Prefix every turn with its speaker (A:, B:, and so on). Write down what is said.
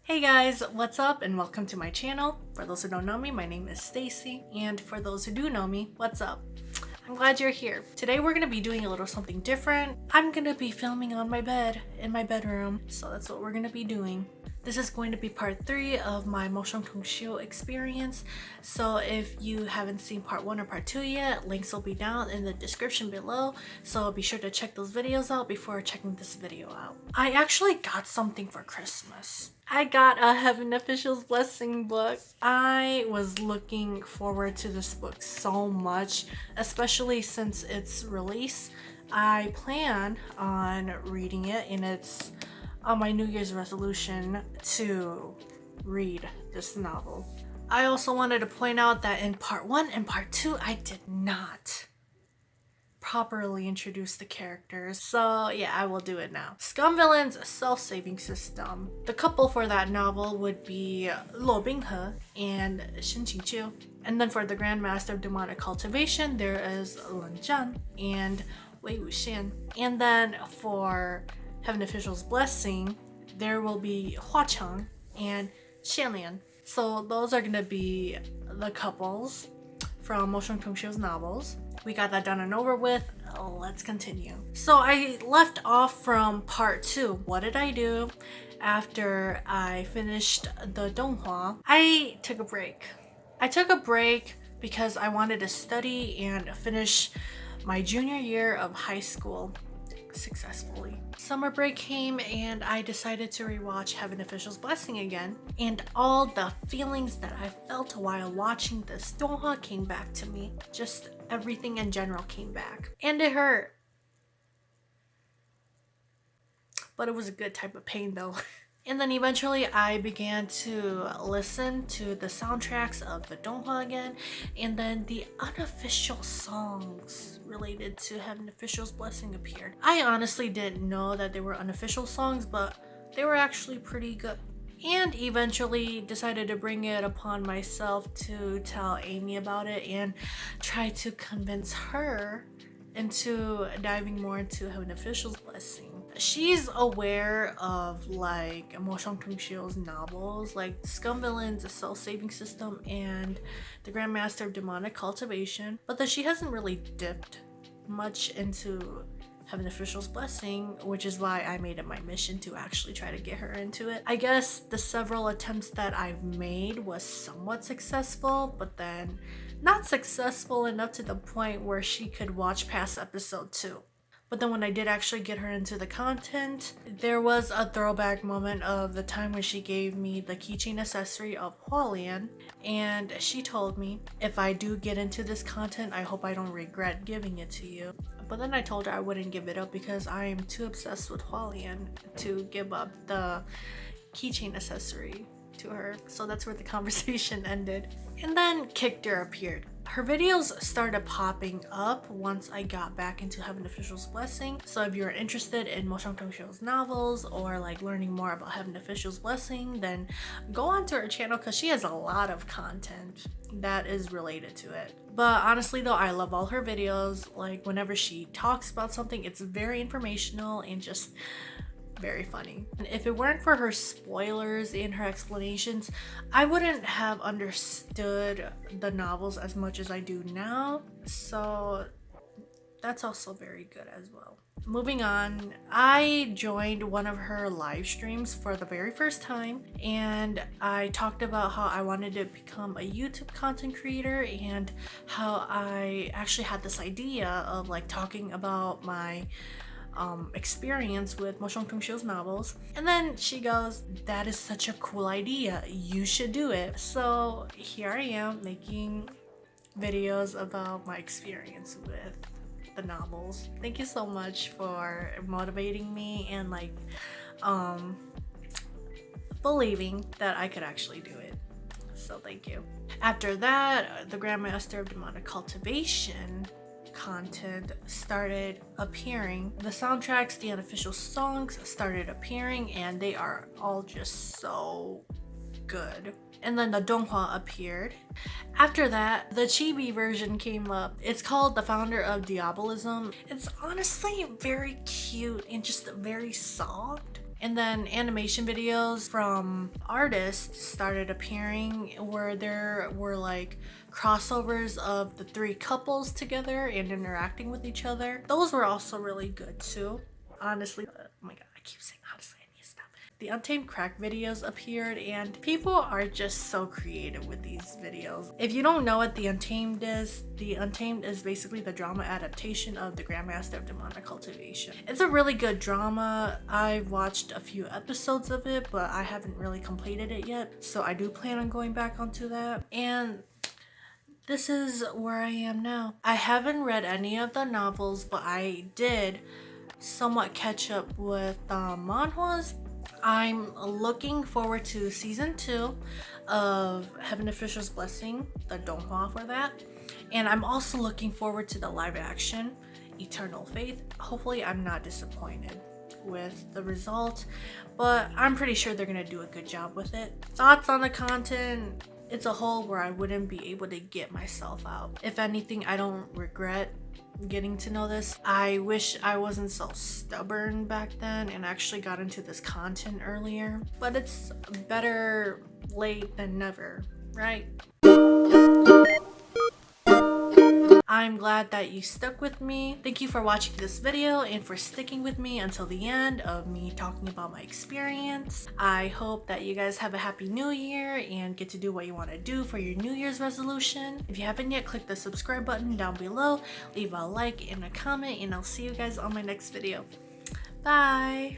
A: Hey guys, what's up and welcome to my channel. For those who don't know me, my name is Stacy, and for those who do know me, what's up? I'm glad you're here. Today we're gonna be doing a little something different. I'm gonna be filming on my bed, in my bedroom, so that's what we're gonna be doing. This is going to be part 3 of my Moshong experience, so if you haven't seen part 1 or part 2 yet, links will be down in the description below, so be sure to check those videos out before checking this video out. I actually got something for Christmas. I got a Heaven Official's Blessing book. I was looking forward to this book so much, especially since its release. I plan on reading it, and it's on my New Year's resolution to read this novel. I also wanted to point out that in part 1 and part 2, I did not properly introduce the characters. So yeah, I will do it now. Scum Villain's self-saving system. The couple for that novel would be Lo Binghe and Shin Qingqiu. And then for the Grandmaster of Demonic Cultivation, there is Len Zhan and Wei Wuxian. And then for Heaven Official's Blessing, there will be Hua Cheng and Xianlian. So those are gonna be the couples from Moshong Tongxiu's novels. We got that done and over with. Let's continue. So I left off from part 2. What did I do after I finished the donghua? I took a break. I took a break because I wanted to study and finish my junior year of high school successfully. Summer break came and I decided to rewatch Heaven Official's Blessing again, and all the feelings that I felt while watching this donghua came back to me. Just everything in general came back, and it hurt, but it was a good type of pain though. And then eventually I began to listen to the soundtracks of the donghua again, and then the unofficial songs related to Heaven Official's Blessing appeared. I honestly didn't know that they were unofficial songs, but they were actually pretty good. And eventually decided to bring it upon myself to tell Amy about it and try to convince her into diving more into Heaven Official's Blessing. She's aware of like Moshong Tongxiu's novels, like Scum Villain's Self-Saving System and the Grandmaster of Demonic Cultivation, but that she hasn't really dipped much into Heaven Official's Blessing, which is why I made it my mission to actually try to get her into it. I guess the several attempts that I've made was somewhat successful, but then not successful enough to the point where she could watch past episode 2. But then when I did actually get her into the content, there was a throwback moment of the time when she gave me the keychain accessory of Hualian, and she told me, if I do get into this content, I hope I don't regret giving it to you. But then I told her I wouldn't give it up because I am too obsessed with Hualian to give up the keychain accessory to her. So that's where the conversation ended. And then Kikter appeared. Her videos started popping up once I got back into Heaven Official's Blessing. So if you're interested in Moshong Tongxiu's novels or like learning more about Heaven Official's Blessing, then go onto her channel because she has a lot of content that is related to it. But honestly though, I love all her videos. Like whenever she talks about something, it's very informational and just very funny. And if it weren't for her spoilers and her explanations, I wouldn't have understood the novels as much as I do now. So that's also very good as well. Moving on, I joined one of her live streams for the very first time, and I talked about how I wanted to become a YouTube content creator and how I actually had this idea of like talking about my experience with Moshong Tongxiu's novels. And then she goes, that is such a cool idea, you should do it. So here I am making videos about my experience with the novels. Thank you so much for motivating me and like believing that I could actually do it. So thank you. After that, the Grandmaster of Demonic Cultivation content started appearing. The soundtracks, the unofficial songs started appearing, and they are all just so good. And then the donghua appeared. After that, the chibi version came up. It's called The Founder of Diabolism. It's honestly very cute and just very soft. And then animation videos from artists started appearing where there were like crossovers of the 3 couples together and interacting with each other. Those were also really good too. Honestly, oh my god, I keep saying honestly, I need to stop. The Untamed Crack videos appeared and people are just so creative with these videos. If you don't know what The Untamed is basically the drama adaptation of The Grandmaster of Demonic Cultivation. It's a really good drama. I've watched a few episodes of it, but I haven't really completed it yet. So I do plan on going back onto that. And this is where I am now. I haven't read any of the novels, but I did somewhat catch up with manhwas. I'm looking forward to season 2 of Heaven Official's Blessing, the donghua for that. And I'm also looking forward to the live action, Eternal Faith. Hopefully I'm not disappointed with the result, but I'm pretty sure they're gonna do a good job with it. Thoughts on the content? It's a hole where I wouldn't be able to get myself out. If anything, I don't regret getting to know this. I wish I wasn't so stubborn back then and actually got into this content earlier, but it's better late than never, right? I'm glad that you stuck with me. Thank you for watching this video and for sticking with me until the end of me talking about my experience. I hope that you guys have a happy new year and get to do what you want to do for your New Year's resolution. If you haven't yet, click the subscribe button down below, leave a like and a comment, and I'll see you guys on my next video. Bye!